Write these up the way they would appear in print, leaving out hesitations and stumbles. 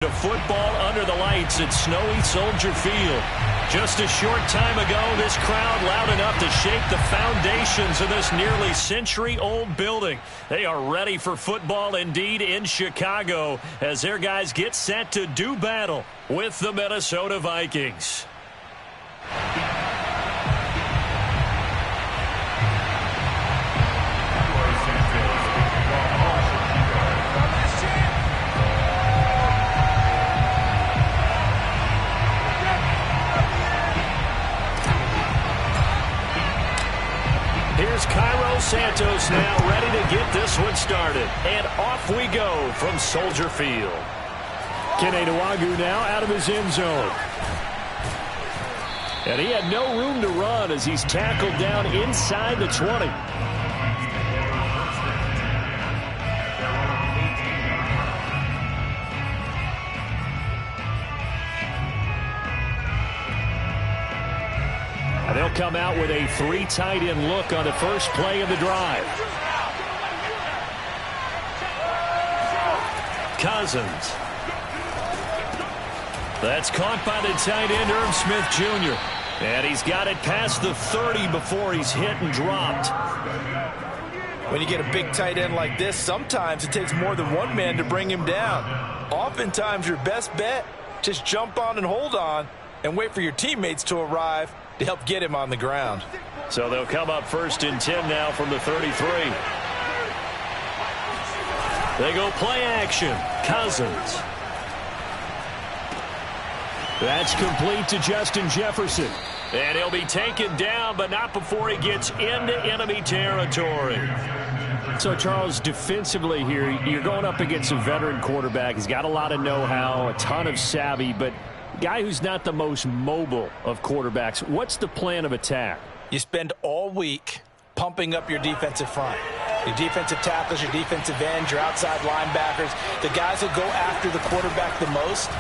To football under the lights at snowy Soldier Field. Just a short time ago, this crowd loud enough to shake the foundations of this nearly century-old building. They are ready for football indeed in Chicago as their guys get set to do battle with the Minnesota Vikings. Santos now ready to get this one started. And off we go from Soldier Field. Kene Nwangwu now out of his end zone. And he had no room to run as he's tackled down inside the 20. And they'll come out with a 3 tight end look on the first play of the drive. Cousins. That's caught by the tight end, Irv Smith Jr. And he's got it past the 30 before he's hit and dropped. When you get a big tight end like this, sometimes it takes more than one man to bring him down. Oftentimes your best bet, just jump on and hold on and wait for your teammates to arrive to help get him on the ground. So they'll come up 1st and 10 now from the 33. They go play action. Cousins. That's complete to Justin Jefferson. And he'll be taken down, but not before he gets into enemy territory. So, Charles, defensively here, you're going up against a veteran quarterback. He's got a lot of know-how, a ton of savvy, but guy who's not the most mobile of quarterbacks. What's the plan of attack? You spend all week pumping up your defensive front. Your defensive tackles, your defensive ends, your outside linebackers, the guys that go after the quarterback the most,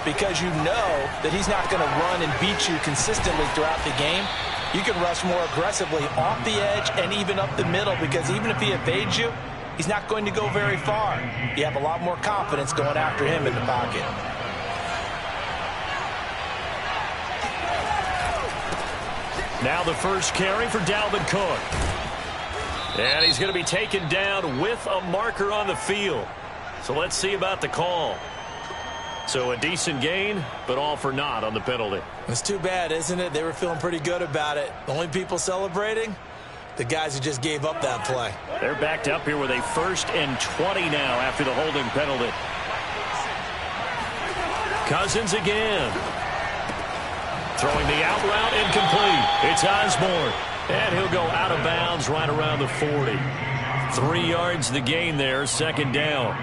because you know that he's not going to run and beat you consistently throughout the game. You can rush more aggressively off the edge and even up the middle, because even if he evades you, he's not going to go very far. You have a lot more confidence going after him in the pocket. Now the first carry for Dalvin Cook. And he's going to be taken down with a marker on the field. So let's see about the call. So a decent gain, but all for naught on the penalty. It's too bad, isn't it? They were feeling pretty good about it. The only people celebrating, the guys who just gave up that play. They're backed up here with a 1st and 20 now after the holding penalty. Cousins again. Throwing the out route incomplete. It's Osborne. And he'll go out of bounds right around the 40. 3 yards the gain there, 2nd down.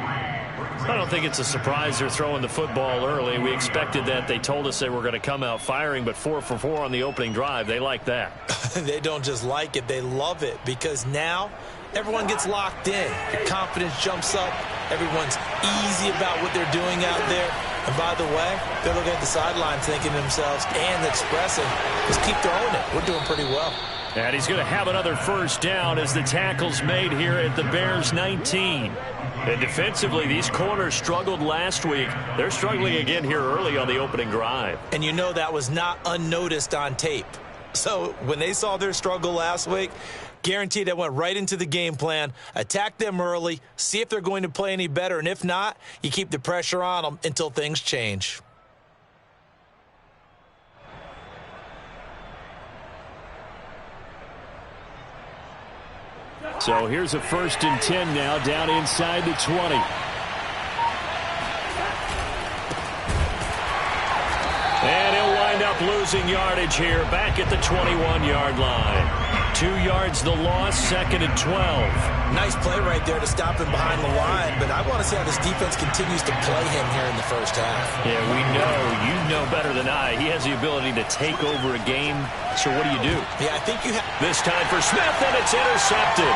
I don't think it's a surprise they're throwing the football early. We expected that. They told us they were going to come out firing, but 4 for 4 on the opening drive. They like that. They don't just like it. They love it, because now everyone gets locked in. Your confidence jumps up. Everyone's easy about what they're doing out there. And by the way, they're looking at the sidelines thinking to themselves and expressing, just keep throwing it. We're doing pretty well. And he's going to have another 1st down as the tackle's made here at the Bears 19. And defensively, these corners struggled last week. They're struggling again here early on the opening drive. And you know that was not unnoticed on tape. So when they saw their struggle last week, guaranteed they went right into the game plan, attack them early, see if they're going to play any better, and if not, you keep the pressure on them until things change. So here's a 1st and 10 now down inside the 20. And he'll wind up losing yardage here back at the 21-yard line. 2 yards the loss, 2nd and 12. Nice play right there to stop him behind the line, but I want to see how this defense continues to play him here in the 1st half. Yeah, we know. You know better than I. He has the ability to take over a game. So what do? Yeah, I think you have. This time for Smith, and it's intercepted.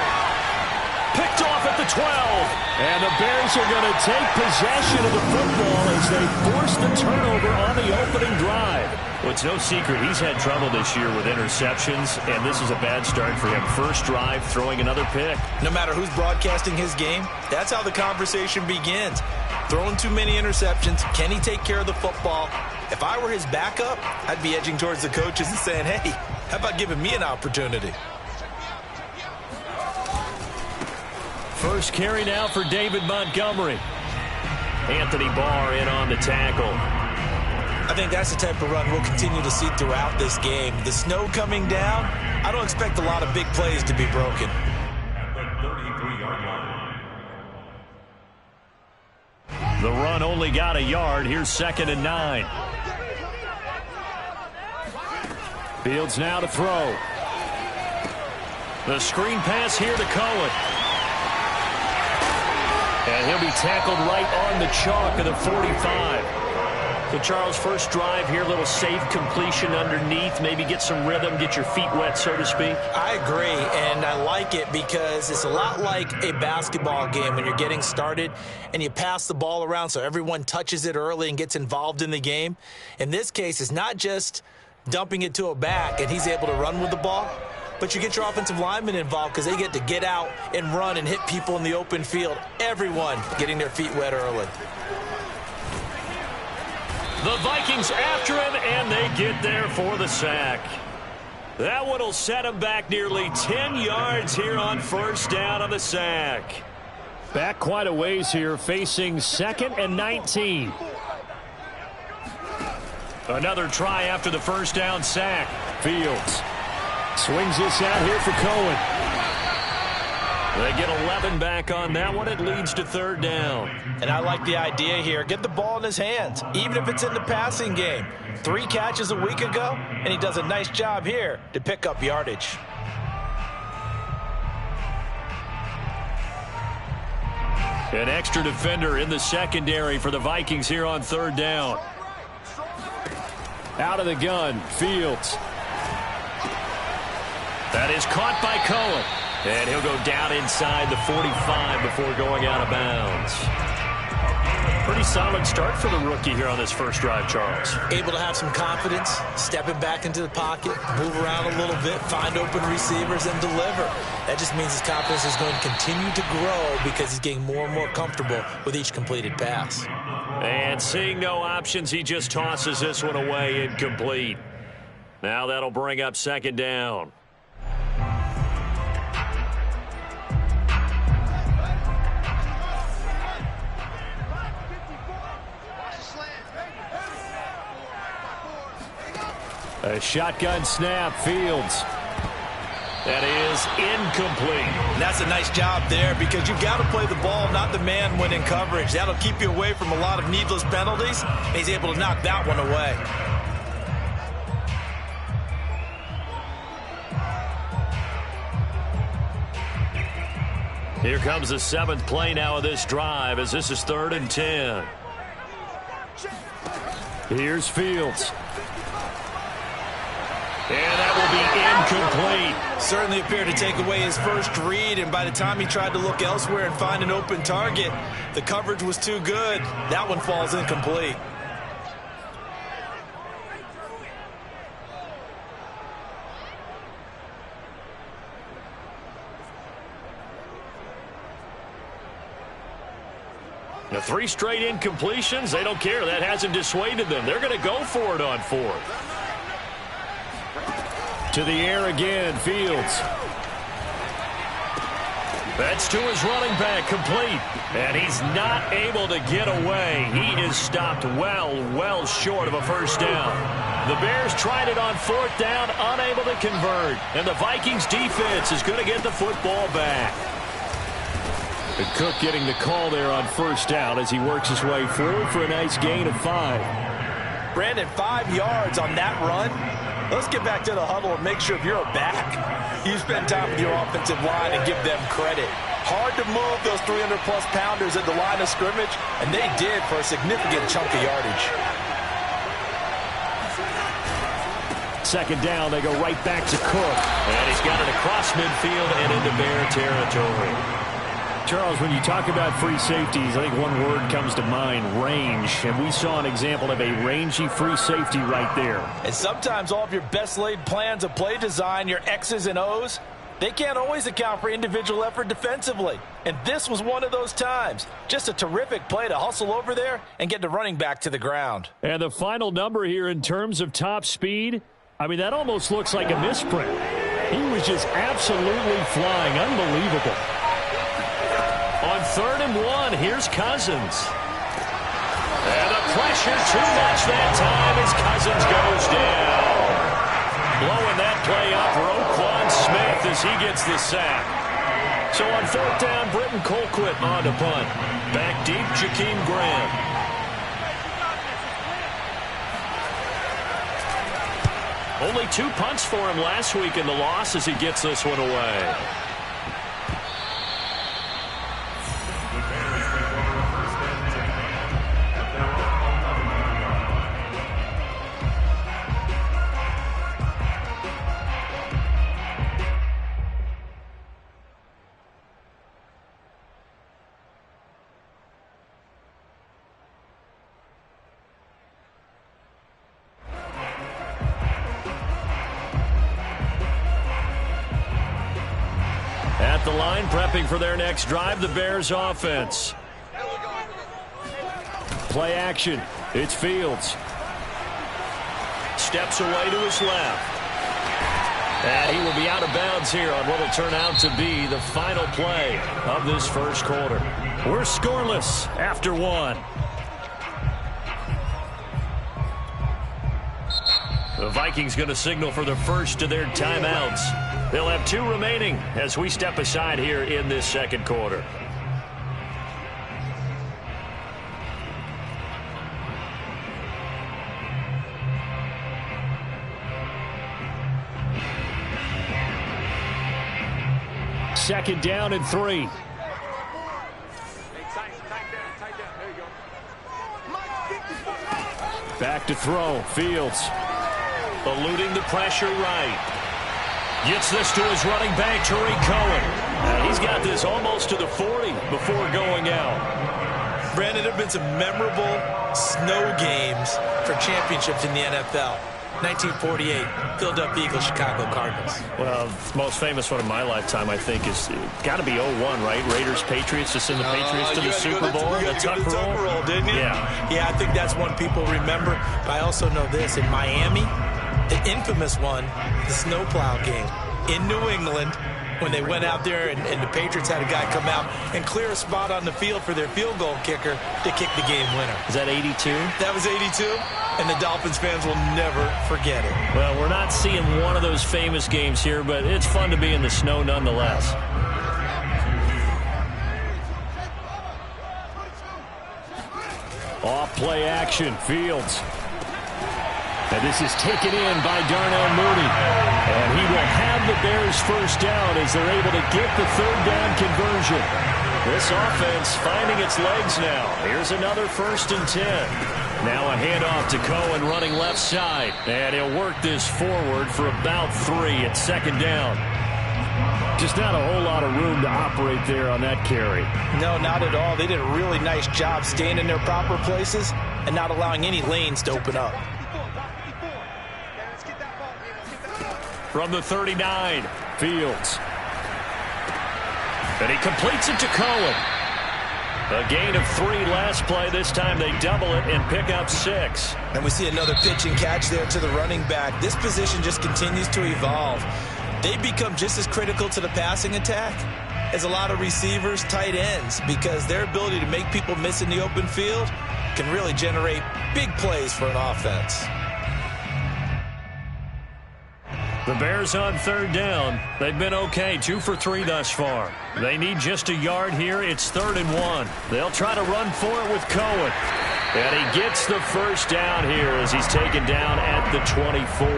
Picked off at the 12. And the Bears are going to take possession of the football as they force the turnover on the opening drive. Well, it's no secret he's had trouble this year with interceptions, and this is a bad start for him. First drive, throwing another pick. No matter who's broadcasting his game, that's how the conversation begins. Throwing too many interceptions, can he take care of the football? If I were his backup, I'd be edging towards the coaches and saying, hey, how about giving me an opportunity? First carry now for David Montgomery. Anthony Barr in on the tackle. I think that's the type of run we'll continue to see throughout this game. The snow coming down, I don't expect a lot of big plays to be broken. The run only got a yard. Here's 2nd and 9. Fields now to throw. The screen pass here to Cohen. And he'll be tackled right on the chalk of the 45. So, Charles, first drive here, little safe completion underneath. Maybe get some rhythm, get your feet wet, so to speak. I agree, and I like it because it's a lot like a basketball game when you're getting started and you pass the ball around so everyone touches it early and gets involved in the game. In this case, it's not just dumping it to a back and he's able to run with the ball, but you get your offensive linemen involved because they get to get out and run and hit people in the open field. Everyone getting their feet wet early. The Vikings after him, and they get there for the sack. That one will set him back nearly 10 yards here on first down on the sack. Back quite a ways here, facing 2nd and 19. Another try after the first down sack. Fields swings this out here for Cohen. They get 11 back on that one. It leads to 3rd down. And I like the idea here. Get the ball in his hands, even if it's in the passing game. 3 catches a week ago, and he does a nice job here to pick up yardage. An extra defender in the secondary for the Vikings here on 3rd down. Out of the gun, Fields. That is caught by Cohen. And he'll go down inside the 45 before going out of bounds. Pretty solid start for the rookie here on this first drive, Charles. Able to have some confidence, stepping back into the pocket, move around a little bit, find open receivers, and deliver. That just means his confidence is going to continue to grow because he's getting more and more comfortable with each completed pass. And seeing no options, he just tosses this one away incomplete. Now that'll bring up 2nd down. A shotgun snap, Fields. That is incomplete. And that's a nice job there because you've got to play the ball, not the man when in coverage. That'll keep you away from a lot of needless penalties. And he's able to knock that one away. Here comes the 7th play now of this drive as this is 3rd and 10. Here's Fields. And that will be incomplete. Certainly appeared to take away his first read, and by the time he tried to look elsewhere and find an open target, the coverage was too good. That one falls incomplete. The 3 straight incompletions, they don't care. That hasn't dissuaded them. They're going to go for it on 4th. To the air again, Fields. That's to his running back, complete. And he's not able to get away. He is stopped well short of a first down. The Bears tried it on 4th down, unable to convert. And the Vikings defense is going to get the football back. And Cook getting the call there on first down as he works his way forward for a nice gain of 5. Brandon, 5 yards on that run. Let's get back to the huddle and make sure if you're a back, you spend time with your offensive line and give them credit. Hard to move those 300-plus pounders at the line of scrimmage, and they did for a significant chunk of yardage. 2nd down, they go right back to Cook. And he's got it across midfield and into Bear territory. Charles, when you talk about free safeties, I think one word comes to mind, range. And we saw an example of a rangy free safety right there. And sometimes all of your best laid plans of play design, your X's and O's, they can't always account for individual effort defensively. And this was one of those times. Just a terrific play to hustle over there and get the running back to the ground. And the final number here in terms of top speed, I mean, that almost looks like a misprint. He was just absolutely flying. Unbelievable. On 3rd and 1, here's Cousins. And the pressure too much that time as Cousins goes down. Blowing that play up, Roquan Smith as he gets the sack. So on 4th down, Britton Colquitt on to punt. Back deep, Jakeem Graham. Only 2 punts for him last week in the loss as he gets this one away. At the line, prepping for their next drive, the Bears offense. Play action. It's Fields. Steps away to his left. And he will be out of bounds here on what will turn out to be the final play of this first quarter. We're scoreless after 1. The Vikings going to signal for the first of their timeouts. They'll have 2 remaining as we step aside here in this second quarter. Second down and 3. Back to throw. Fields. Eluding the pressure right. Gets this to his running back, Tariq Cohen. He's got this almost to the 40 before going out. Brandon, there have been some memorable snow games for championships in the NFL. 1948, Philadelphia Eagles, Chicago Cardinals. Well, the most famous one of my lifetime, I think, is got to be 01, right? Raiders, Patriots, to send the Patriots to the Super Bowl. The Tuck roll, didn't you? Yeah, I think that's one people remember. But I also know this. In Miami, the infamous one, the snowplow game in New England, when they went out there and the Patriots had a guy come out and clear a spot on the field for their field goal kicker to kick the game winner. Is that 82? That was 82, and the Dolphins fans will never forget it. Well, we're not seeing one of those famous games here, but it's fun to be in the snow nonetheless. Off play action, Fields. And this is taken in by Darnell Mooney. And he will have the Bears first down as they're able to get the 3rd down conversion. This offense finding its legs now. Here's another 1st and 10. Now a handoff to Cohen running left side. And he'll work this forward for about 3 at 2nd down. Just not a whole lot of room to operate there on that carry. No, not at all. They did a really nice job staying in their proper places and not allowing any lanes to open up. From the 39, Fields. And he completes it to Cohen. A gain of 3 last play. This time they double it and pick up 6. And we see another pitch and catch there to the running back. This position just continues to evolve. They become just as critical to the passing attack as a lot of receivers, tight ends, because their ability to make people miss in the open field can really generate big plays for an offense. The Bears on 3rd down. They've been okay, 2 for 3 thus far. They need just a yard here. It's 3rd and 1. They'll try to run for it with Cohen. And he gets the first down here as he's taken down at the 24.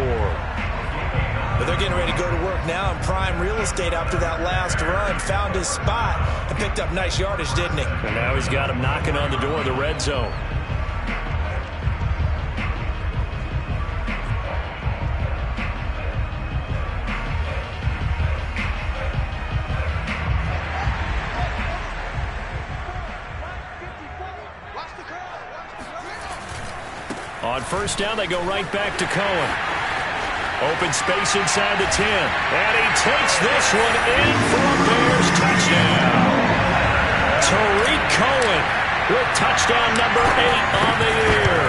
But they're getting ready to go to work now in prime real estate after that last run. Found his spot and picked up nice yardage, didn't he? And now he's got him knocking on the door of the red zone. On first down, they go right back to Cohen. Open space inside the 10. And he takes this one in for a Bears touchdown. Tariq Cohen with touchdown number 8 on the year,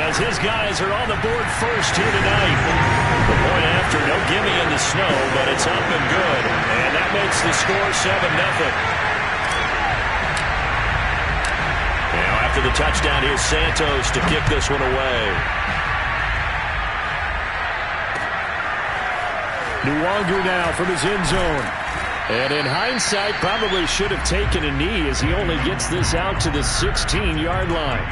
as his guys are on the board first here tonight. The point after, no gimme in the snow, but it's up and good. And that makes the score 7-0. Now after the touchdown, here's Santos to kick this one away. Nwangu now from his end zone. And in hindsight, probably should have taken a knee as he only gets this out to the 16-yard line.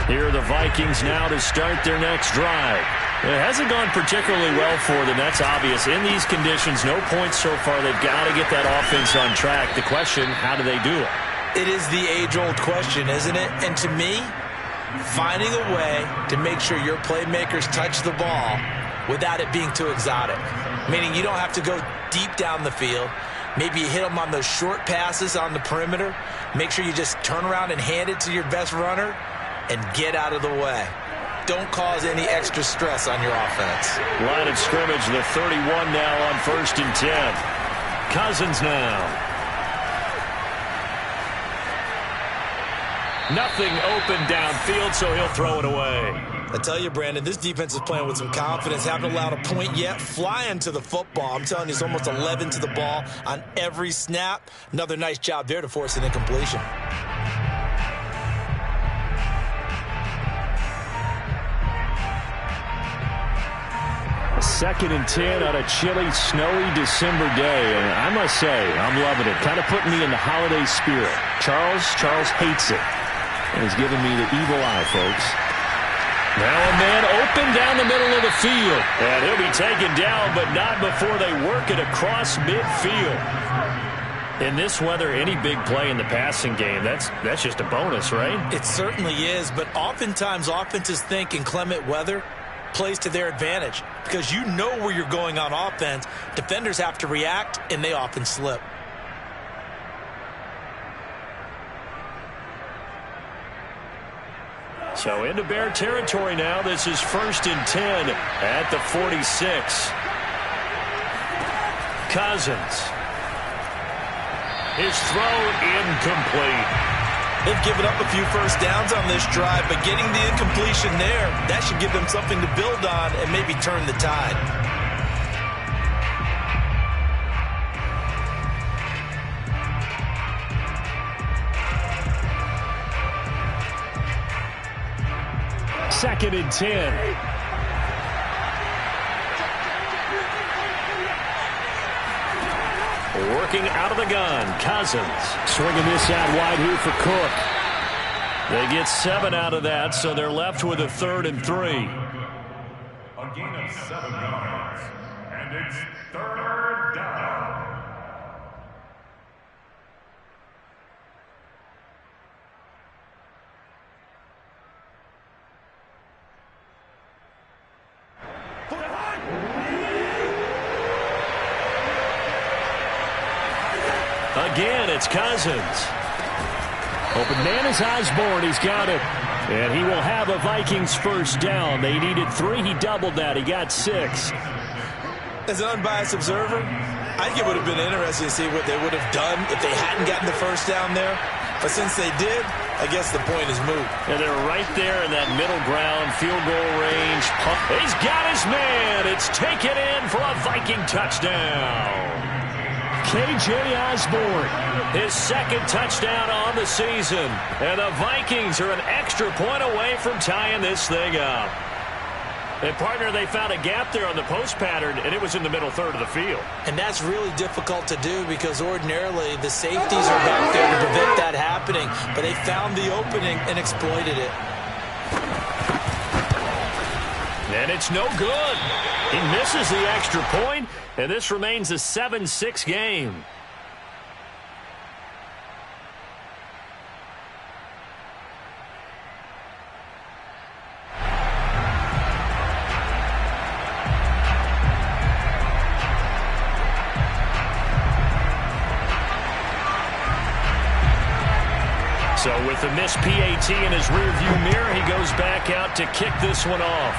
Here are the Vikings now to start their next drive. It hasn't gone particularly well for them. That's obvious. In these conditions, no points so far. They've got to get that offense on track. The question, how do they do it? It is the age-old question, isn't it? And to me, finding a way to make sure your playmakers touch the ball without it being too exotic. Meaning you don't have to go deep down the field. Maybe you hit them on those short passes on the perimeter. Make sure you just turn around and hand it to your best runner and get out of the way. Don't cause any extra stress on your offense. Line of scrimmage, the 31 now on 1st and 10. Cousins now. Nothing open downfield, so he'll throw it away. I tell you, Brandon, this defense is playing with some confidence. Haven't allowed a point yet. Flying to the football. I'm telling you, it's almost 11 to the ball on every snap. Another nice job there to force an incompletion. 2nd and 10 on a chilly, snowy December day. And I must say, I'm loving it. Kind of putting me in the holiday spirit. Charles hates it. And he's giving me the evil eye, folks. Now a man open down the middle of the field. And he'll be taken down, but not before they work it across midfield. In this weather, any big play in the passing game, that's just a bonus, right? It certainly is, but oftentimes offenses think in clement weather plays to their advantage because you know where you're going on offense. Defenders have to react, and they often slip. So into Bear territory now. This is 1st and 10 at the 46. Cousins. His throw incomplete. They've given up a few first downs on this drive, but getting the incompletion there, that should give them something to build on and maybe turn the tide. Second and 10. Working out of the gun, Cousins. Swinging this out wide here for Cook. They get 7 out of that, so they're left with a 3rd and 3. A gain of 7 yards, and it's 3rd down. Again, it's Cousins. Open man is Osborne. He's got it. And he will have a Vikings first down. They needed 3. He doubled that. He got 6. As an unbiased observer, I think it would have been interesting to see what they would have done if they hadn't gotten the first down there. But since they did, I guess the point is moot. And they're right there in that middle ground, field goal range. He's got his man. It's taken in for a Viking touchdown. K.J. Osborne, his 2nd touchdown on the season. And the Vikings are an extra point away from tying this thing up. And, partner, they found a gap there on the post pattern, and it was in the middle third of the field. And that's really difficult to do because ordinarily the safeties are back there to prevent that happening. But they found the opening and exploited it. And it's no good. He misses the extra point, and this remains a 7-6 game. So with the missed PAT in his rearview mirror, he goes back out to kick this one off.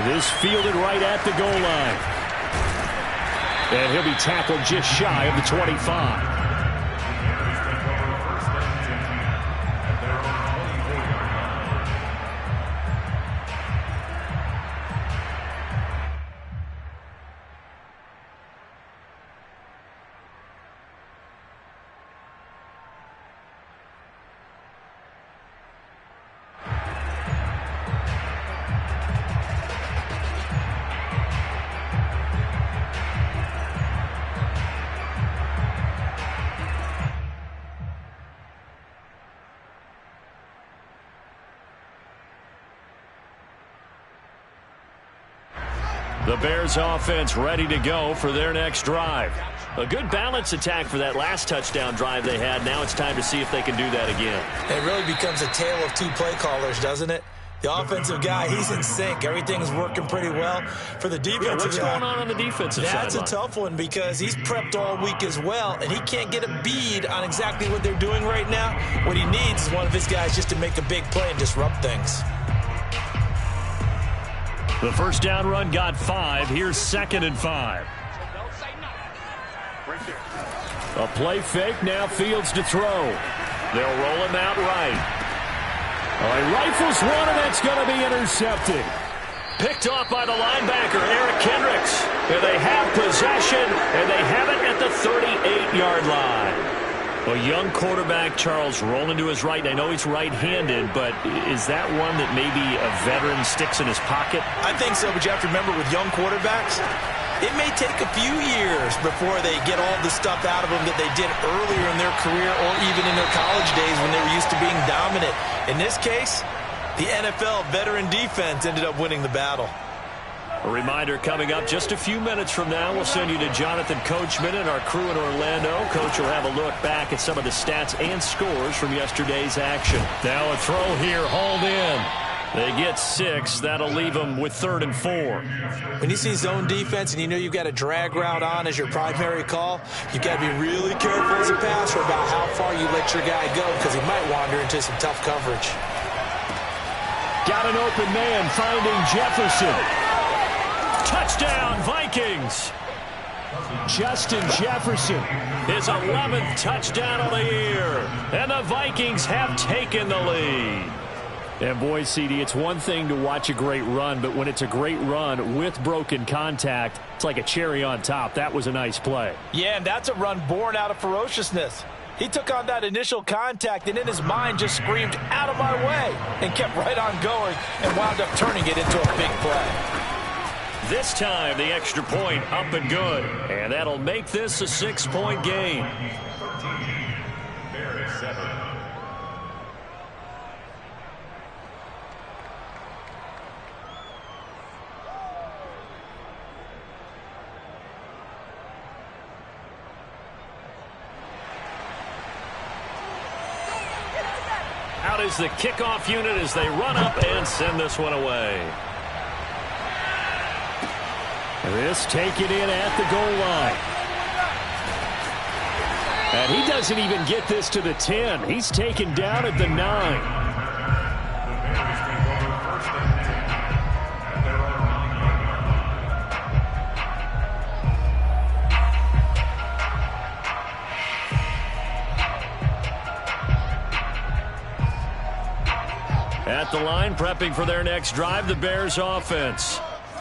This fielded right at the goal line. And he'll be tackled just shy of the 25. The Bears offense ready to go for their next drive. A good balance attack for that last touchdown drive they had. Now it's time to see if they can do that again. It really becomes a tale of two play callers, doesn't it? The offensive guy, he's in sync. Everything's working pretty well. For the defensive what's going on the defensive side? That's a tough one because he's prepped all week as well, and he can't get a bead on exactly what they're doing right now. What he needs is one of his guys just to make a big play and disrupt things. The first down run got 5. Here's 2nd and 5. A play fake. Now Fields to throw. They'll roll him out right. He rifles one, and that's going to be intercepted. Picked off by the linebacker, Eric Kendricks. And they have possession, and they have it at the 38-yard line. A young quarterback, Charles, rolling to his right. I know he's right-handed, but is that one that maybe a veteran sticks in his pocket? I think so, but you have to remember with young quarterbacks, it may take a few years before they get all the stuff out of them that they did earlier in their career or even in their college days when they were used to being dominant. In this case, the NFL veteran defense ended up winning the battle. A reminder coming up just a few minutes from now, we'll send you to Jonathan Coachman and our crew in Orlando. Coach will have a look back at some of the stats and scores from yesterday's action. Now a throw here, hauled in. They get 6. That'll leave them with 3rd and 4. When you see zone defense and you know you've got a drag route on as your primary call, you've got to be really careful as a passer about how far you let your guy go because he might wander into some tough coverage. Got an open man finding Jefferson. Touchdown, Vikings. Justin Jefferson, his 11th touchdown of the year. And the Vikings have taken the lead. And boy, CD, it's one thing to watch a great run, but when it's a great run with broken contact, it's like a cherry on top. That was a nice play. Yeah, and that's a run born out of ferociousness. He took on that initial contact and in his mind just screamed, "Out of my way," and kept right on going and wound up turning it into a big play. This time, the extra point up and good. And that'll make this a 6-point game. 13, Bears 7. Out is the kickoff unit as they run up and send this one away. This taken in at the goal line. And he doesn't even get this to the 10. He's taken down at the 9. The Bears take over 1st and 10 at their own 9-yard line. At the line, prepping for their next drive, the Bears offense.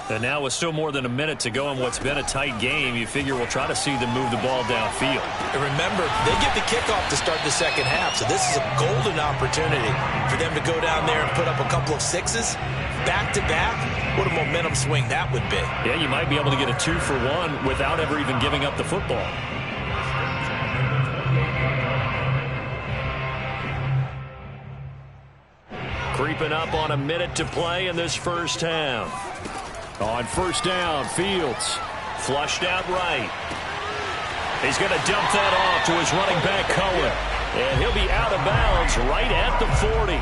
And now with still more than a minute to go in what's been a tight game, you figure we'll try to see them move the ball downfield. And remember, they get the kickoff to start the second half, so this is a golden opportunity for them to go down there and put up a couple of 6s back-to-back. What a momentum swing that would be. Yeah, you might be able to get a 2-for-1 without ever even giving up the football. Creeping up on a minute to play in this first half. On first down, Fields flushed out right. He's going to dump that off to his running back, Cohen. And he'll be out of bounds right at the 40.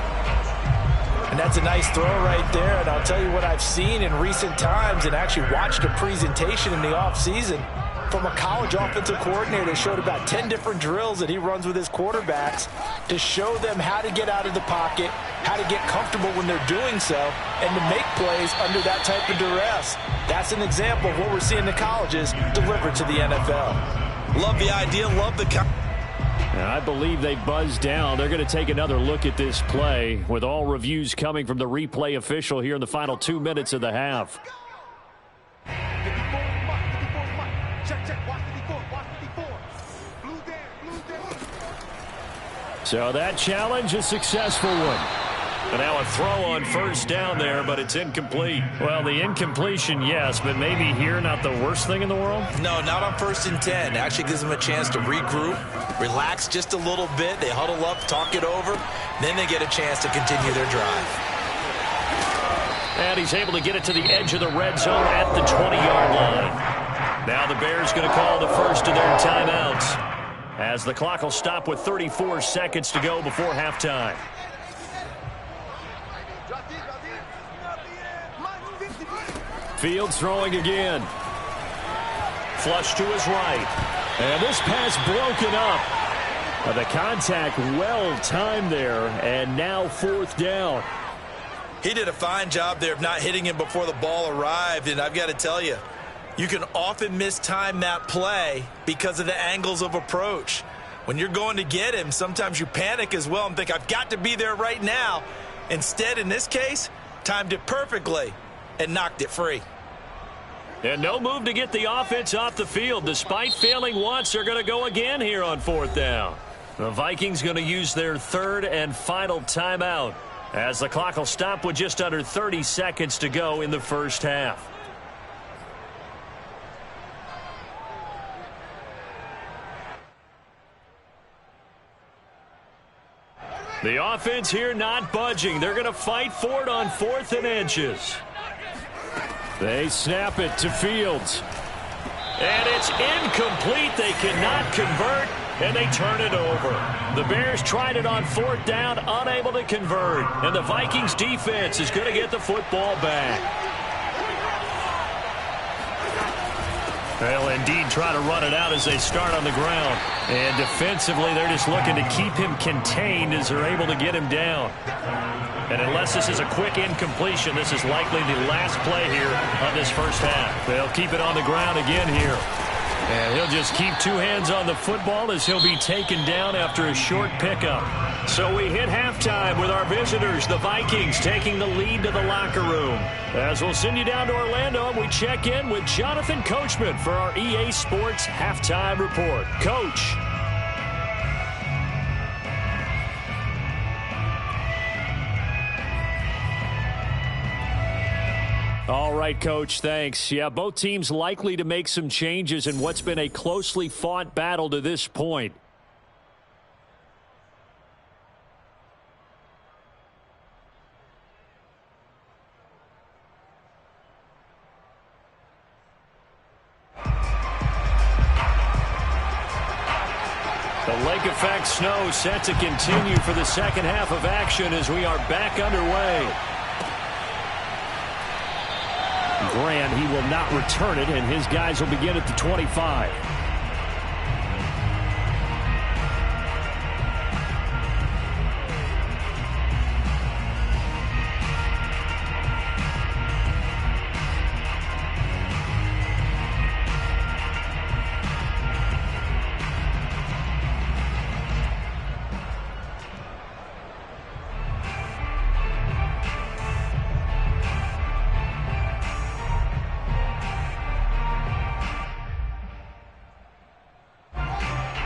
And that's a nice throw right there. And I'll tell you what I've seen in recent times and actually watched a presentation in the offseason. from a college offensive coordinator that showed about 10 different drills that he runs with his quarterbacks to show them how to get out of the pocket, how to get comfortable when they're doing so, and to make plays under that type of duress. That's an example of what we're seeing in colleges delivered to the NFL. Love the idea, love the... I believe they buzzed down. They're going to take another look at this play with all reviews coming from the replay official here in the final 2 minutes of the half. So that challenge, a successful one. And now a throw on first down there, but it's incomplete. Well, the incompletion, yes, but maybe here not the worst thing in the world? No, not on 1st and 10. Actually gives them a chance to regroup, relax just a little bit. They huddle up, talk it over. Then they get a chance to continue their drive. And he's able to get it to the edge of the red zone at the 20-yard line. Now the Bears going to call the first of their timeouts, as the clock will stop with 34 seconds to go before halftime. Fields throwing again. Flush to his right. And this pass broken up. The contact well timed there, and now 4th down. He did a fine job there of not hitting him before the ball arrived, and I've got to tell you, you can often mistime that play because of the angles of approach. When you're going to get him, sometimes you panic as well and think, I've got to be there right now. Instead, in this case, timed it perfectly and knocked it free. And no move to get the offense off the field. Despite failing once, they're going to go again here on 4th down. The Vikings going to use their 3rd and final timeout, as the clock will stop with just under 30 seconds to go in the first half. The offense here not budging. They're going to fight for it on 4th and inches. They snap it to Fields. And it's incomplete. They cannot convert, and they turn it over. The Bears tried it on 4th down, unable to convert. And the Vikings defense is going to get the football back. They'll indeed try to run it out as they start on the ground. And defensively, they're just looking to keep him contained as they're able to get him down. And unless this is a quick incompletion, this is likely the last play here of this first half. They'll keep it on the ground again here. And he'll just keep 2 hands on the football as he'll be taken down after a short pickup. So we hit halftime with our visitors, the Vikings, taking the lead to the locker room. As we'll send you down to Orlando, and we check in with Jonathan Coachman for our EA Sports Halftime Report. Coach. All right, Coach, thanks. Yeah, both teams likely to make some changes in what's been a closely fought battle to this point. The lake effect snow set to continue for the second half of action as we are back underway. Grant, he will not return it, and his guys will begin at the 25.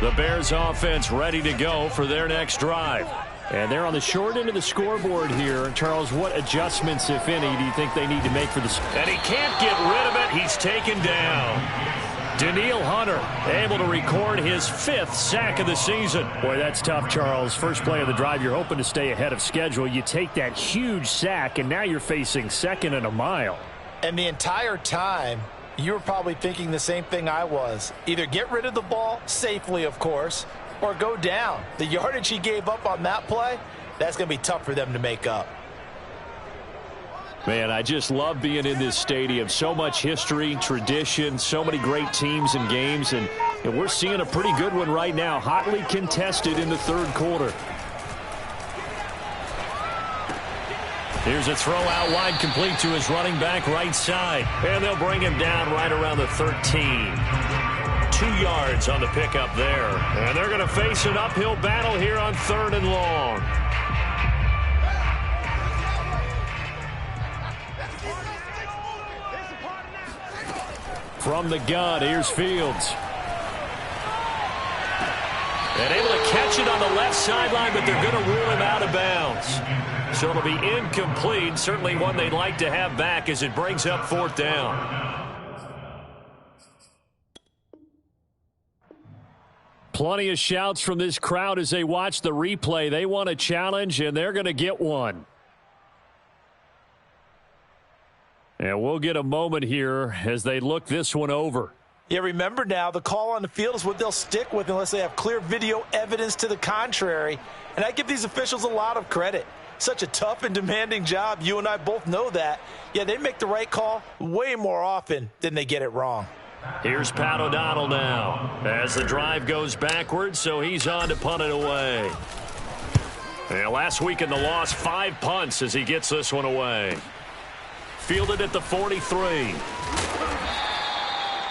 The Bears offense ready to go for their next drive. And they're on the short end of the scoreboard here. Charles, what adjustments, if any, do you think they need to make for this? And he can't get rid of it. He's taken down. Danielle Hunter able to record his 5th sack of the season. Boy, that's tough, Charles. First play of the drive, you're hoping to stay ahead of schedule. You take that huge sack, and now you're facing 2nd and a mile. And the entire time, you were probably thinking the same thing I was. Either get rid of the ball, safely of course, or go down. The yardage he gave up on that play, that's going to be tough for them to make up. Man, I just love being in this stadium. So much history, tradition, so many great teams and games, and we're seeing a pretty good one right now. Hotly contested in the third quarter. Here's a throw out wide, complete to his running back right side. And they'll bring him down right around the 13. 2 yards on the pickup there. And they're going to face an uphill battle here on 3rd and long. From the gun, here's Fields. And able to catch it on the left sideline, but they're going to rule him out of bounds. So it'll be incomplete. Certainly one they'd like to have back as it brings up 4th down. Plenty of shouts from this crowd as they watch the replay. They want a challenge, and they're going to get one. And we'll get a moment here as they look this one over. Yeah, remember now, the call on the field is what they'll stick with unless they have clear video evidence to the contrary. And I give these officials a lot of credit. Such a tough and demanding job. You and I both know that. Yeah, they make the right call way more often than they get it wrong. Here's Pat O'Donnell now as the drive goes backwards, so he's on to punt it away. And last week in the loss, 5 punts as he gets this one away. Fielded at the 43.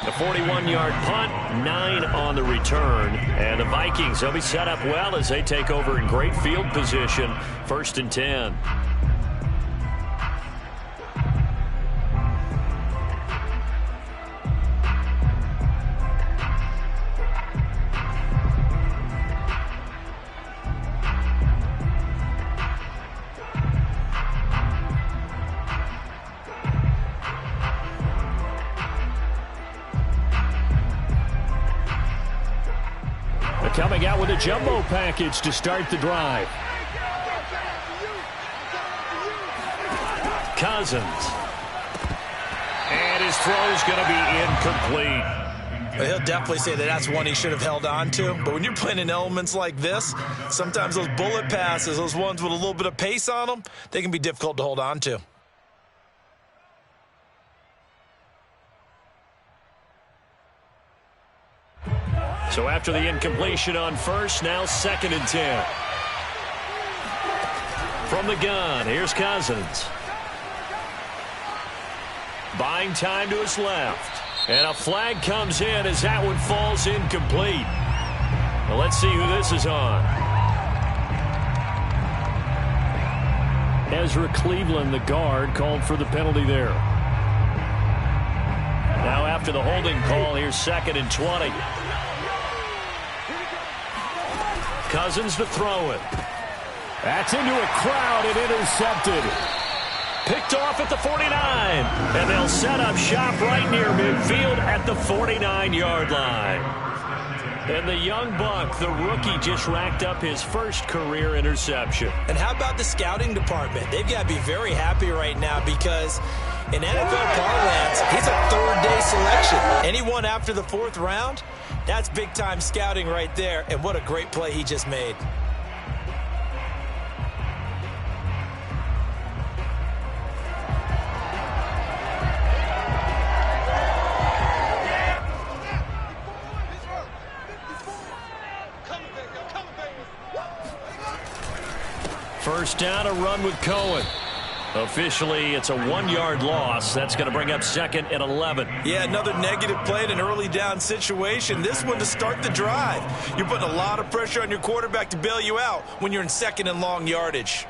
The 41-yard punt, 9 on the return. And the Vikings, they'll be set up well as they take over in great field position. 1st and 10. Coming out with a jumbo package to start the drive. Cousins. And his throw's going to be incomplete. Well, he'll definitely say that that's one he should have held on to. But when you're playing in elements like this, sometimes those bullet passes, those ones with a little bit of pace on them, they can be difficult to hold on to. So after the incompletion on 1st, now 2nd and 10. From the gun, here's Cousins. Buying time to his left. And a flag comes in as that one falls incomplete. Well, let's see who this is on. Ezra Cleveland, the guard, called for the penalty there. Now after the holding call, here's 2nd and 20. Cousins to throw it. That's into a crowd and intercepted. Picked off at the 49. And they'll set up shop right near midfield at the 49-yard line. And the young buck, the rookie, just racked up his first career interception. And how about the scouting department? They've got to be very happy right now because in NFL parlance, he's a 3rd-day selection. Anyone after the 4th round? That's big-time scouting right there, and what a great play he just made. First down, a run with Cohen. Officially, it's a 1-yard loss. That's going to bring up 2nd and 11. Yeah, another negative play in an early down situation. This one to start the drive. You're putting a lot of pressure on your quarterback to bail you out when you're in 2nd and long yardage.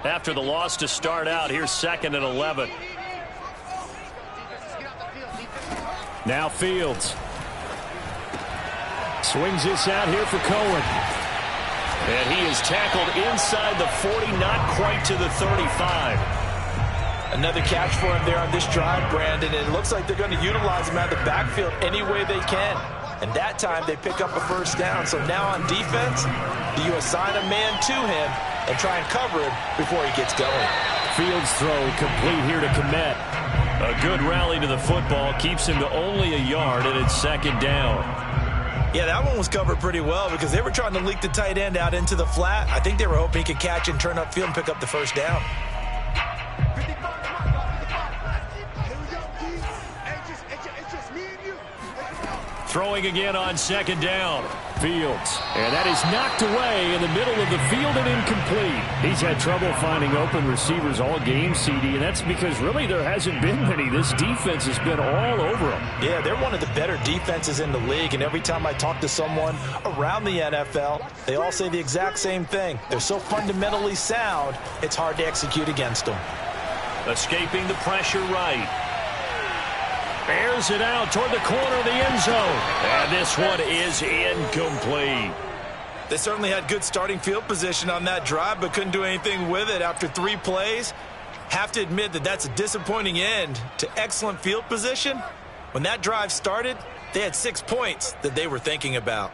After the loss to start out, here's 2nd and 11. Now Fields. Swings this out here for Cohen. And he is tackled inside the 40, not quite to the 35. Another catch for him there on this drive, Brandon, and it looks like they're going to utilize him out of the backfield any way they can. And that time they pick up a first down. So now on defense, do you assign a man to him and try and cover him before he gets going? Fields throw complete here to Kmet. A good rally to the football keeps him to only a yard, and it's 2nd down. Yeah, that one was covered pretty well because they were trying to leak the tight end out into the flat. I think they were hoping he could catch and turn upfield and pick up the first down. Throwing again on second down. Fields. And that is knocked away in the middle of the field and incomplete. He's had trouble finding open receivers all game, CD, and that's because really there hasn't been many. This defense has been all over them. Yeah, they're one of the better defenses in the league, and every time I talk to someone around the NFL, they all say the exact same thing. They're so fundamentally sound, it's hard to execute against them. Escaping the pressure right. Bears it out toward the corner of the end zone. And this one is incomplete. They certainly had good starting field position on that drive, but couldn't do anything with it after 3 plays. Have to admit that that's a disappointing end to excellent field position. When that drive started, they had 6 points that they were thinking about.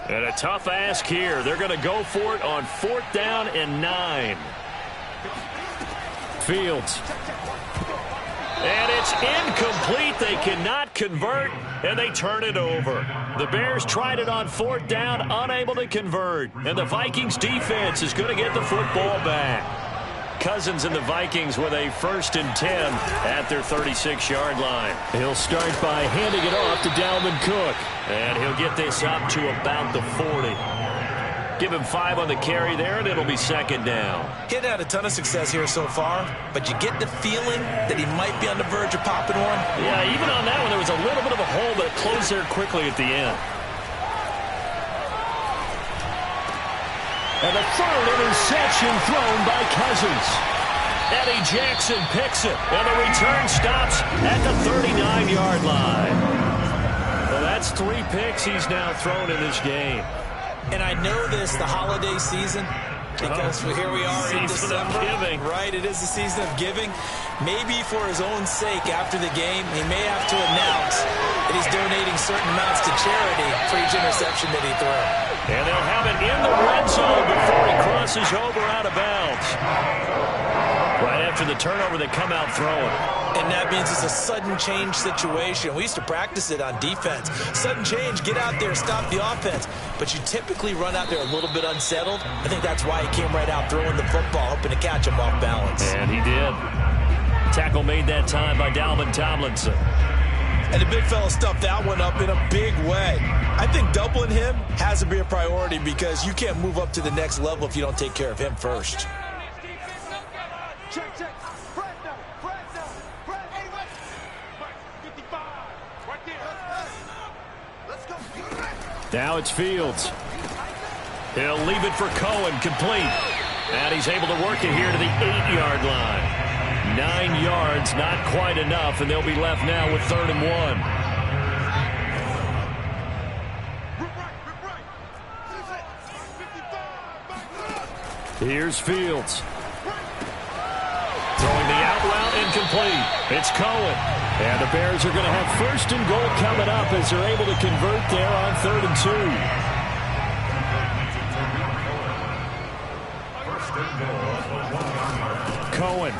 And a tough ask here. They're going to go for it on 4th down and 9. Fields. And it's incomplete. They cannot convert, and they turn it over. The Bears tried it on 4th down, unable to convert. And the Vikings defense is going to get the football back. Cousins and the Vikings with a 1st and 10 at their 36-yard line. He'll start by handing it off to Dalvin Cook. And he'll get this up to about the 40. Give him 5 on the carry there, and it'll be 2nd down. He hadn't had a ton of success here so far, but you get the feeling that he might be on the verge of popping one. Yeah, even on that one, there was a little bit of a hole, but it closed there quickly at the end. And the 3rd interception thrown by Cousins. Eddie Jackson picks it, and the return stops at the 39-yard line. Well, that's 3 picks he's now thrown in this game. And I know this, the holiday season, because here we are in December. Right, it is the season of giving. Maybe for his own sake, after the game, he may have to announce that he's donating certain amounts to charity for each interception that he threw. And they'll have it in the red zone before he crosses over out of bounds. Right after the turnover, they come out throwing. And that means it's a sudden change situation. We used to practice it on defense. Sudden change, get out there, stop the offense. But you typically run out there a little bit unsettled. I think that's why he came right out throwing the football, hoping to catch him off balance. And he did. Tackle made that time by Dalvin Tomlinson. And the big fella stuffed that one up in a big way. I think doubling him has to be a priority because you can't move up to the next level if you don't take care of him first. Now it's Fields. He'll leave it for Cohen, complete. And he's able to work it here to the 8-yard line. 9 yards, not quite enough, and they'll be left now with 3rd and 1. Here's Fields. Throwing the out route, incomplete. It's Cohen. And the Bears are going to have 1st and goal coming up as they're able to convert there on 3rd and 2. Cohen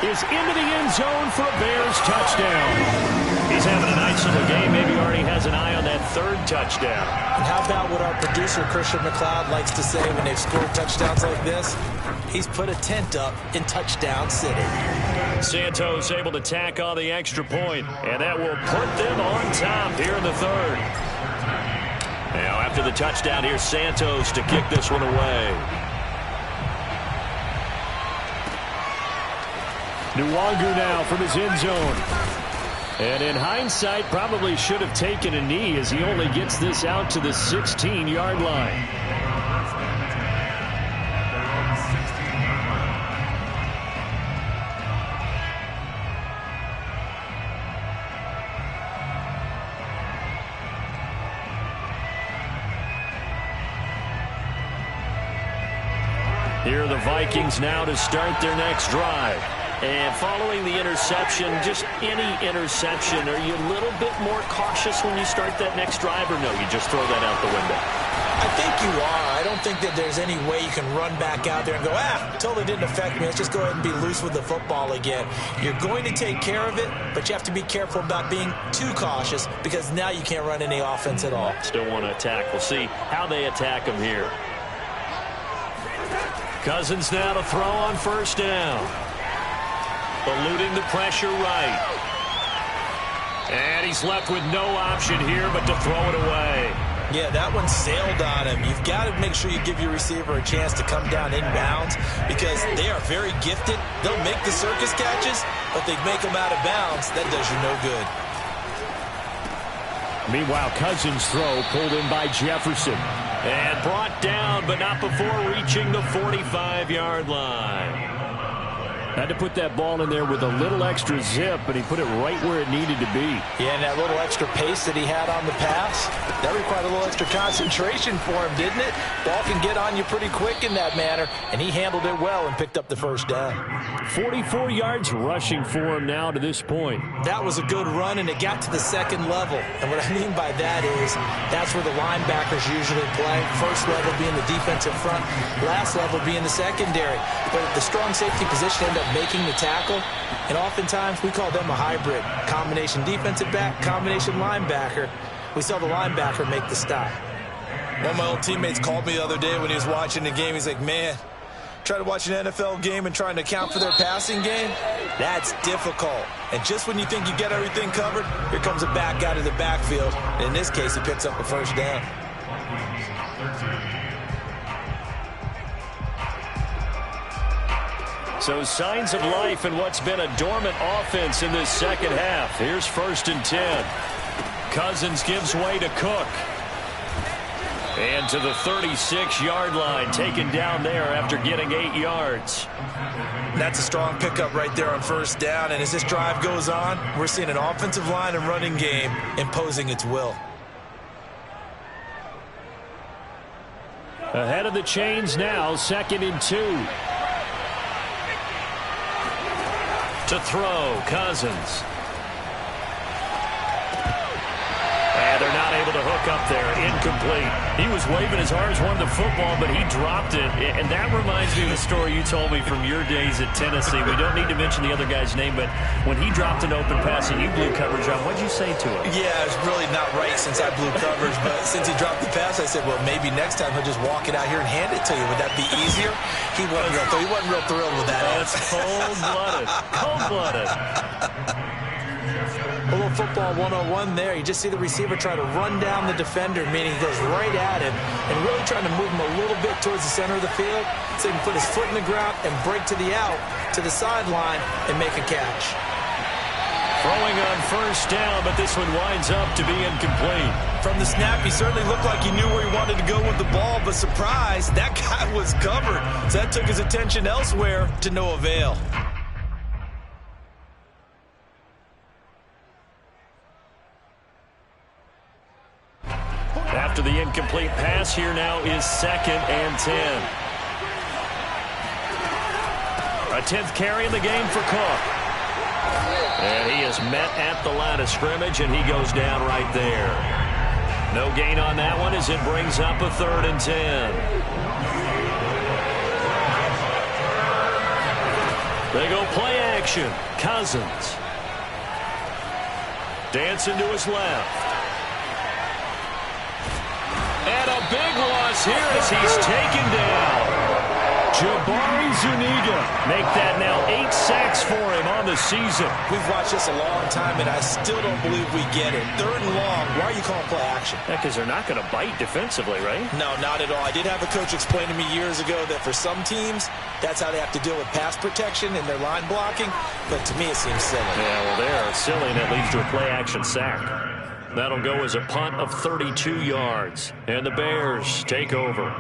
is into the end zone for a Bears touchdown. He's having a nice little game. Maybe already has an eye on that 3rd touchdown. And how about what our producer, Christian McLeod, likes to say when they've scored touchdowns like this? He's put a tent up in Touchdown City. Santos able to tack on the extra point, and that will put them on top here in the 3rd. Now, after the touchdown, here's Santos to kick this one away. Nwangu now from his end zone. And in hindsight, probably should have taken a knee as he only gets this out to the 16-yard line. Here are the Vikings now to start their next drive. And following the interception, just any interception, are you a little bit more cautious when you start that next drive, or no, you just throw that out the window? I think you are. I don't think that there's any way you can run back out there and go, totally didn't affect me. Let's just go ahead and be loose with the football again. You're going to take care of it, but you have to be careful about being too cautious because now you can't run any offense at all. Still want to attack. We'll see how they attack them here. Cousins now to throw on first down. Eluding the pressure right. And he's left with no option here but to throw it away. Yeah, that one sailed on him. You've got to make sure you give your receiver a chance to come down inbounds because they are very gifted. They'll make the circus catches, but they make them out of bounds. That does you no good. Meanwhile, Cousins' throw pulled in by Jefferson. And brought down, but not before reaching the 45-yard line. Had to put that ball in there with a little extra zip, but he put it right where it needed to be. Yeah, and that little extra pace that he had on the pass, that required a little extra concentration for him, didn't it? Ball can get on you pretty quick in that manner, and he handled it well and picked up the first down. 44 yards rushing for him now to this point. That was a good run, and it got to the second level. And what I mean by that is that's where the linebackers usually play. First level being the defensive front, last level being the secondary. But the strong safety position ended up making the tackle, and oftentimes we call them a hybrid. Combination defensive back, combination linebacker. We saw the linebacker make the stop. One of my old teammates called me the other day when he was watching the game. He's like, man, try to watch an NFL game and trying to account for their passing game? That's difficult. And just when you think you get everything covered, here comes a back out of the backfield. In this case, he picks up a first down. So signs of life in what's been a dormant offense in this second half. Here's 1st and 10. Cousins gives way to Cook. And to the 36-yard line, taken down there after getting 8 yards. That's a strong pickup right there on first down. And as this drive goes on, we're seeing an offensive line and running game imposing its will. Ahead of the chains now, 2nd and 2. To throw, Cousins. And they're not able to hook up there. Incomplete. He was waving his arms, wanted the football, but he dropped it. And that reminds me of the story you told me from your days at Tennessee. We don't need to mention the other guy's name, but when he dropped an open pass and you blew coverage on, what'd you say to him? Yeah, it's really not right since I blew coverage, but since he dropped the pass, I said, well, maybe next time he'll just walk it out here and hand it to you. Would that be easier? He wasn't real thrilled with that. That's cold-blooded. Cold-blooded. A little football 101 there. You just see the receiver try to run down the defender, meaning he goes right at him and really trying to move him a little bit towards the center of the field so he can put his foot in the ground and break to the out, to the sideline, and make a catch. Throwing on first down, but this one winds up to be incomplete. From the snap, he certainly looked like he knew where he wanted to go with the ball, but surprise, that guy was covered. So that took his attention elsewhere to no avail. After the incomplete pass, here now is 2nd and 10. A 10th carry in the game for Cook. And he is met at the line of scrimmage, and he goes down right there. No gain on that one as it brings up a 3rd and 10. They go play action. Cousins. Dancing to his left. And a big loss here as he's taken down. Jabari Zuniga make that now 8 sacks for him on the season. We've watched this a long time, and I still don't believe we get it. 3rd and long. Why are you calling play action? Yeah, because they're not going to bite defensively, right? No, not at all. I did have a coach explain to me years ago that for some teams, that's how they have to deal with pass protection and their line blocking. But to me, it seems silly. Yeah, well, they're silly, and that leads to a play action sack. That'll go as a punt of 32 yards. And the Bears take over.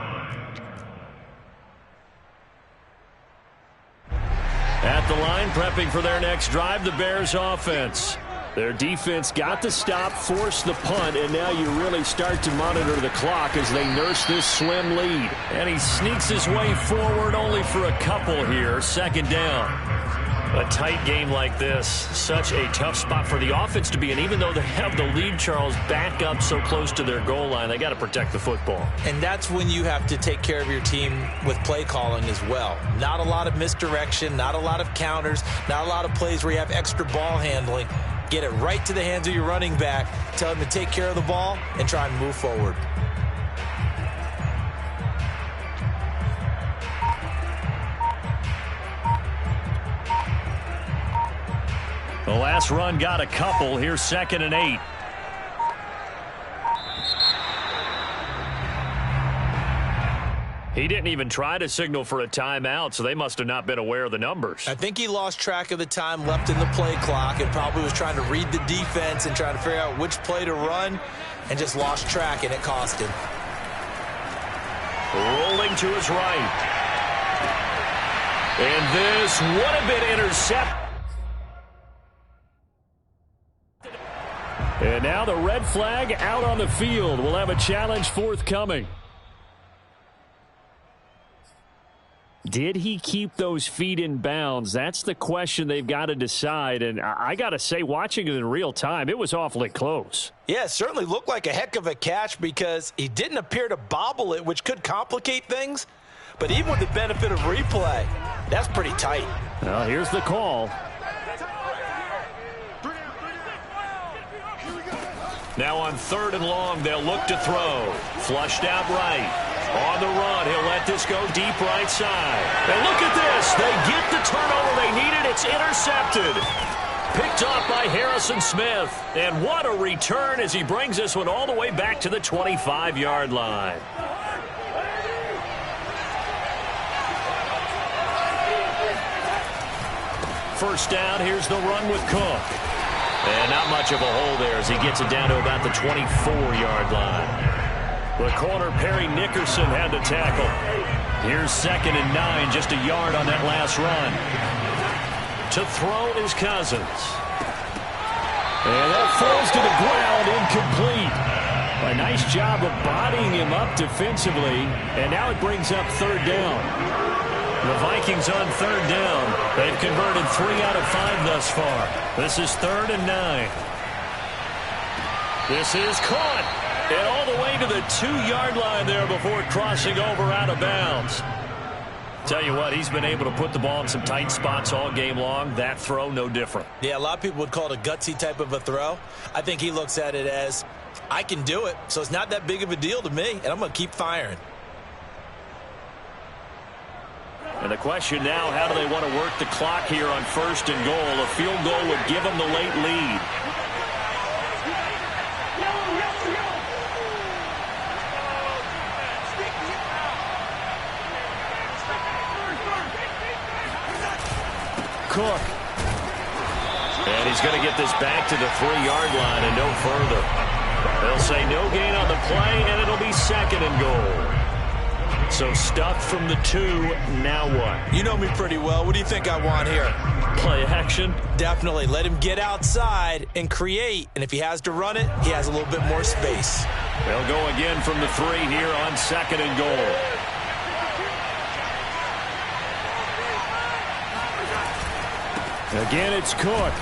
At the line, prepping for their next drive, the Bears offense. Their defense got the stop, forced the punt, and now you really start to monitor the clock as they nurse this slim lead. And he sneaks his way forward only for a couple here. Second down. A tight game like this, such a tough spot for the offense to be in. Even though they have the lead, Charles, back up so close to their goal line, they got to protect the football. And that's when you have to take care of your team with play calling as well. Not a lot of misdirection, not a lot of counters, not a lot of plays where you have extra ball handling. Get it right to the hands of your running back, tell him to take care of the ball, and try and move forward. The last run got a couple. Here's 2nd and 8. He didn't even try to signal for a timeout, so they must have not been aware of the numbers. I think he lost track of the time left in the play clock and probably was trying to read the defense and trying to figure out which play to run and just lost track, and it cost him. Rolling to his right. And this would have been intercepted. And now the red flag out on the field. We'll have a challenge forthcoming. Did he keep those feet in bounds? That's the question they've got to decide. And I got to say, watching it in real time, it was awfully close. Yeah, it certainly looked like a heck of a catch because he didn't appear to bobble it, which could complicate things. But even with the benefit of replay, that's pretty tight. Well, here's the call. Now on 3rd and long, they'll look to throw. Flushed out right. On the run, he'll let this go deep right side. And look at this. They get the turnover they needed. It's intercepted. Picked off by Harrison Smith. And what a return as he brings this one all the way back to the 25-yard line. First down, here's the run with Cook. And not much of a hole there as he gets it down to about the 24-yard line. The corner, Perry Nickerson, had the tackle. Here's 2nd and 9, just a yard on that last run. To throw is Cousins. And that falls to the ground, incomplete. A nice job of bodying him up defensively, and now it brings up 3rd down. The Vikings on 3rd down. They've converted 3 out of 5 thus far. This is 3rd and 9. This is caught. And all the way to the 2-yard line there before crossing over out of bounds. Tell you what, he's been able to put the ball in some tight spots all game long. That throw, no different. Yeah, a lot of people would call it a gutsy type of a throw. I think he looks at it as, I can do it, so it's not that big of a deal to me, and I'm going to keep firing. And the question now, how do they want to work the clock here on 1st and goal? A field goal would give them the late lead. Cook. And he's going to get this back to the 3-yard line and no further. They'll say no gain on the play, and it'll be 2nd and goal. So stuffed from the 2, now what? You know me pretty well. What do you think I want here? Play action? Definitely. Let him get outside and create. And if he has to run it, he has a little bit more space. They'll go again from the 3 here on 2nd and goal. Again, it's Cook.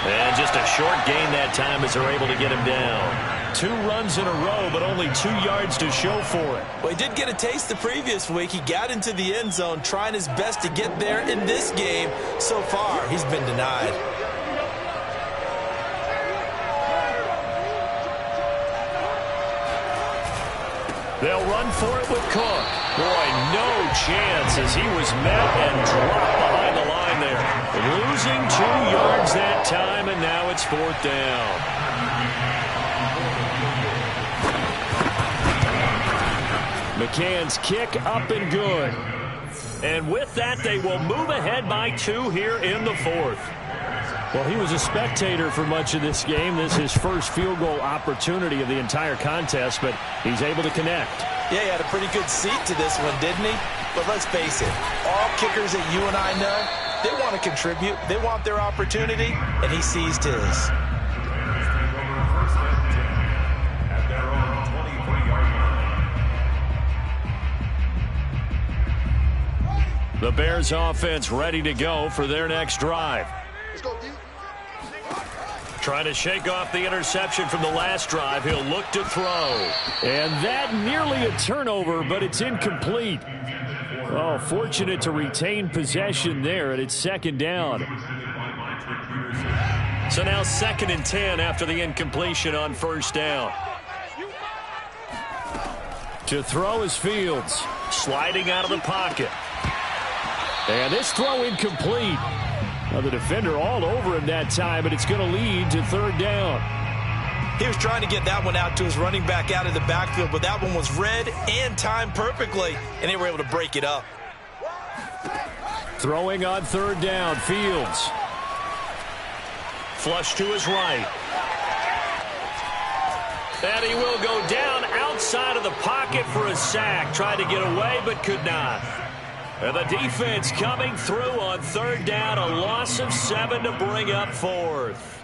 And just a short gain that time as they're able to get him down. 2 runs in a row, but only 2 yards to show for it. Well, he did get a taste the previous week. He got into the end zone, trying his best to get there in this game. So far, he's been denied. They'll run for it with Cook. Boy, no chance as he was met and dropped behind the line there. Losing 2 yards that time, and now it's 4th down. McCann's kick up and good. And with that, they will move ahead by 2 here in the 4th. Well, he was a spectator for much of this game. This is his first field goal opportunity of the entire contest, but he's able to connect. Yeah, he had a pretty good seat to this one, didn't he? But let's face it, all kickers that you and I know, They want to contribute. They want their opportunity, and he seized his. The Bears offense ready to go for their next drive. Trying to shake off the interception from the last drive. He'll look to throw. And that nearly a turnover, but it's incomplete. Oh, fortunate to retain possession there, and it's second down. So now 2nd and 10 after the incompletion on first down. To throw is Fields. Sliding out of the pocket. And this throw incomplete. Now the defender all over him that time, but it's going to lead to 3rd down. He was trying to get that one out to his running back out of the backfield, but that one was read and timed perfectly, and they were able to break it up. Throwing on 3rd down, Fields. Flush to his right. And he will go down outside of the pocket for a sack. Tried to get away, but could not. And the defense coming through on 3rd down. A loss of 7 to bring up 4th.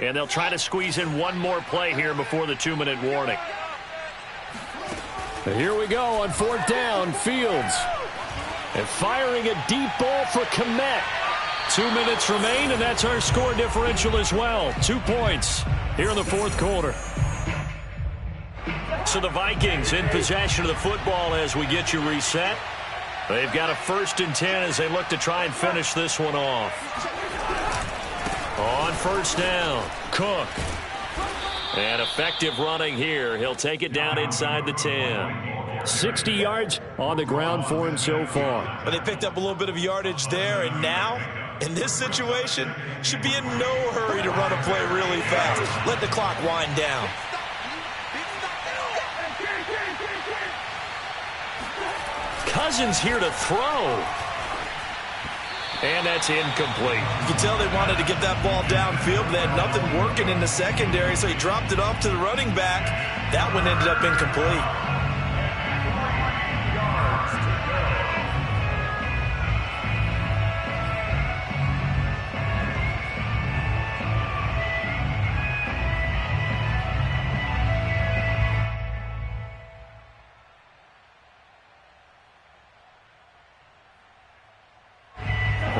And they'll try to squeeze in one more play here before the 2-minute warning. Here we go on 4th down, Fields. And firing a deep ball for Kmet. 2 minutes remain, and that's our score differential as well. 2 points here in the 4th quarter. So the Vikings in possession of the football as we get you reset. They've got a 1st and 10 as they look to try and finish this one off. On 1st down, Cook. And effective running here. He'll take it down inside the 10. 60 yards on the ground for him so far. But they picked up a little bit of yardage there, and now, in this situation, should be in no hurry to run a play really fast. Let the clock wind down. Cousins here to throw. And that's incomplete. You can tell they wanted to get that ball downfield, but they had nothing working in the secondary, so he dropped it off to the running back. That one ended up incomplete.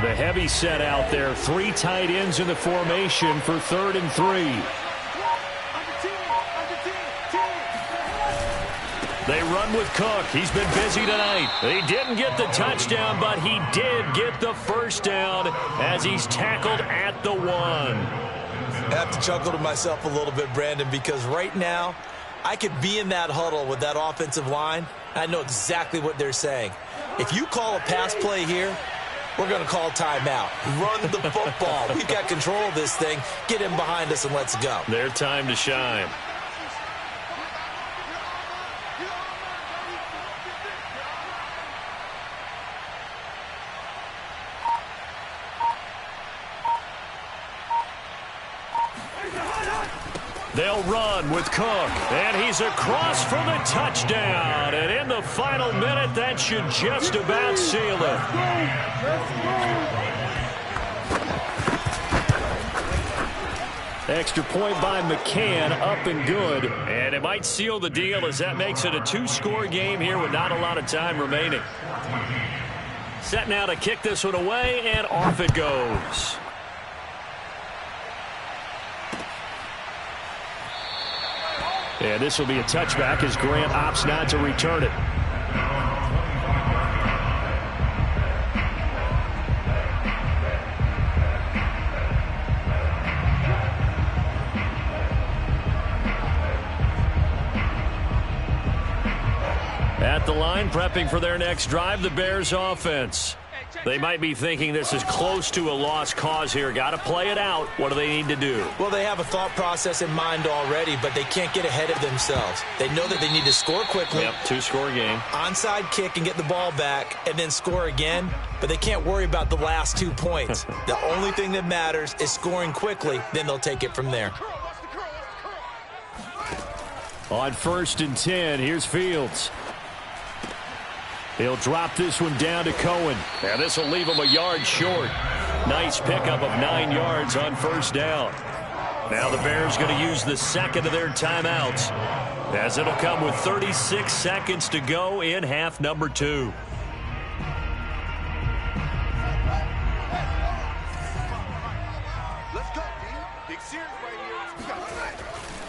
The heavy set out there. 3 tight ends in the formation for 3rd and 3. They run with Cook. He's been busy tonight. He didn't get the touchdown, but he did get the 1st down as he's tackled at the 1. I have to chuckle to myself a little bit, Brandon, because right now I could be in that huddle with that offensive line. I know exactly what they're saying. If you call a pass play here, we're going to call timeout. Run the football. We've got control of this thing. Get him behind us and let's go. Their time to shine. They'll run with Cook, and he's across for the touchdown. And in the final minute, that should just about seal it. Extra point by McCann, up and good. And it might seal the deal as that makes it a 2-score game here with not a lot of time remaining. Set now to kick this one away, and off it goes. And this will be a touchback as Grant opts not to return it. At the line, prepping for their next drive, the Bears offense. They might be thinking this is close to a lost cause here. Got to play it out. What do they need to do? Well, they have a thought process in mind already, but they can't get ahead of themselves. They know that they need to score quickly. Yep, two-score game. Onside kick and get the ball back and then score again, but they can't worry about the last 2 points. The only thing that matters is scoring quickly, then they'll take it from there. On 1st and 10, here's Fields. He'll drop this one down to Cohen. And this will leave him a yard short. Nice pickup of 9 yards on 1st down. Now the Bears going to use the second of their timeouts, as it'll come with 36 seconds to go in half number 2.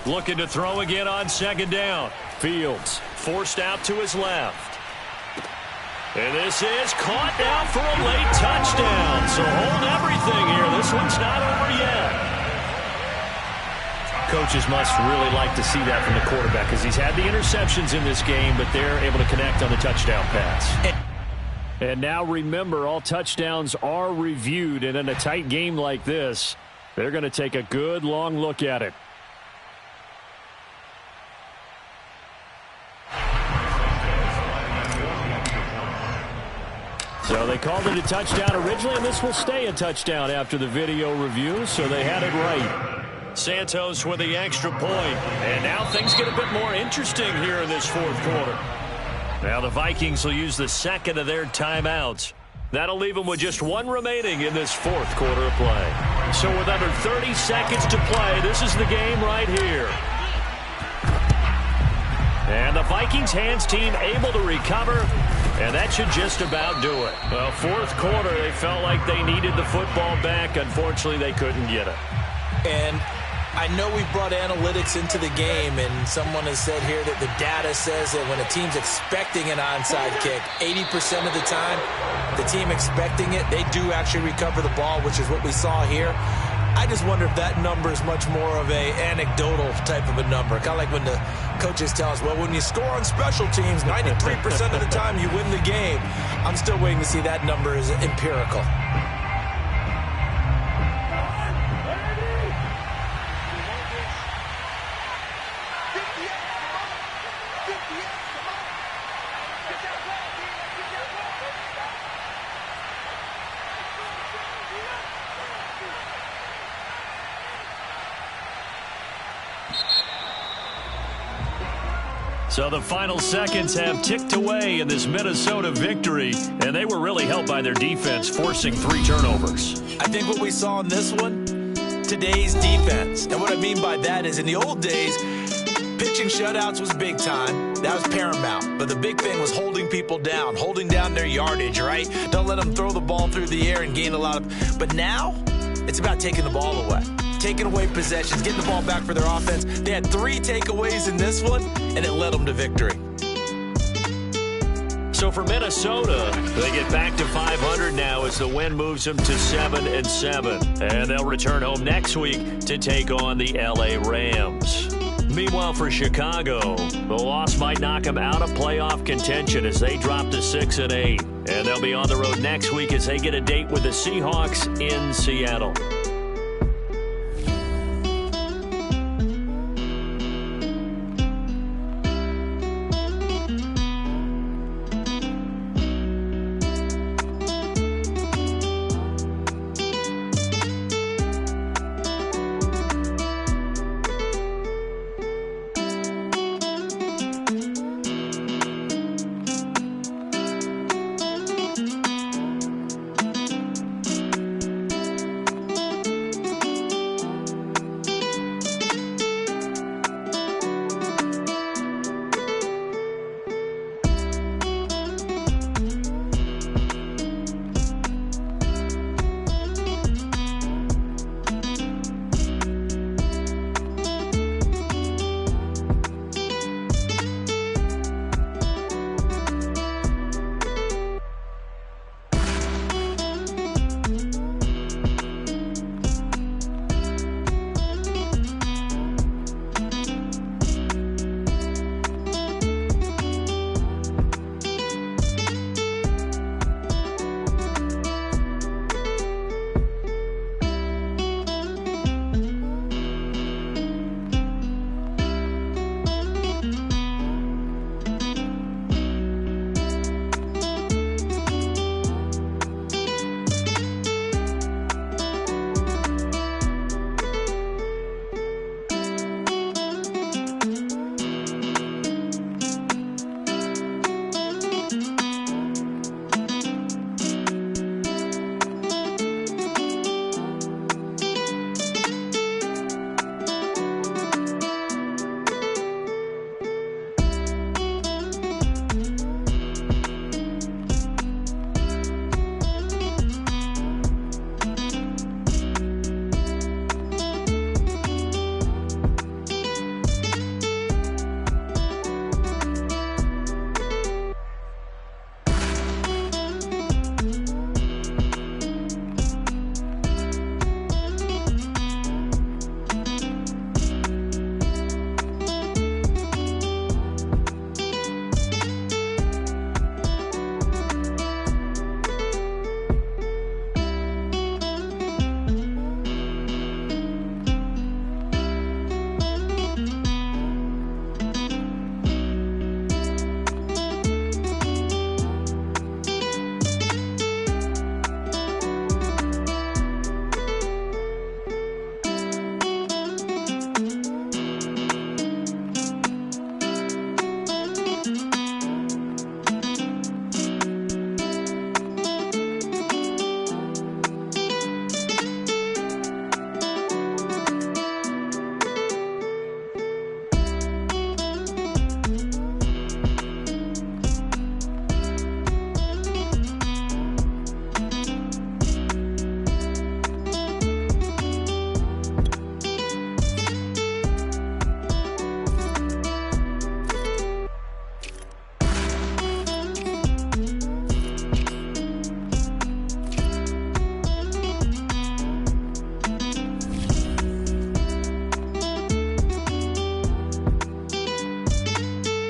Looking to throw again on 2nd down. Fields forced out to his left. And this is caught down for a late touchdown. So hold everything here. This one's not over yet. Coaches must really like to see that from the quarterback, because he's had the interceptions in this game, but they're able to connect on the touchdown pass. And now remember, all touchdowns are reviewed, and in a tight game like this, they're going to take a good long look at it. So they called it a touchdown originally, and this will stay a touchdown after the video review, so they had it right. Santos with the extra point, and now things get a bit more interesting here in this 4th quarter. Now the Vikings will use the second of their timeouts. That'll leave them with just 1 remaining in this 4th quarter of play. So with under 30 seconds to play, this is the game right here. And the Vikings hands team able to recover, and that should just about do it. Well, 4th quarter, they felt like they needed the football back. Unfortunately, they couldn't get it. And I know we brought analytics into the game, and someone has said here that the data says that when a team's expecting an onside kick, 80% of the time, the team expecting it, they do actually recover the ball, which is what we saw here. I just wonder if that number is much more of a anecdotal type of a number. Kind of like when the coaches tell us, well, when you score on special teams, 93% of the time you win the game. I'm still waiting to see that number is empirical. So the final seconds have ticked away in this Minnesota victory, and they were really helped by their defense, forcing 3 turnovers. I think what we saw in this one, today's defense. And what I mean by that is in the old days, pitching shutouts was big time. That was paramount. But the big thing was holding people down, holding down their yardage, right? Don't let them throw the ball through the air and gain a lot of... But now, it's about taking the ball away. Taking away possessions, getting the ball back for their offense. They had 3 takeaways in this one, and it led them to victory. So for Minnesota, they get back to 500 now as the win moves them to 7-7. And they'll return home next week to take on the LA Rams. Meanwhile, for Chicago, the loss might knock them out of playoff contention as they drop to 6-8. And they'll be on the road next week as they get a date with the Seahawks in Seattle.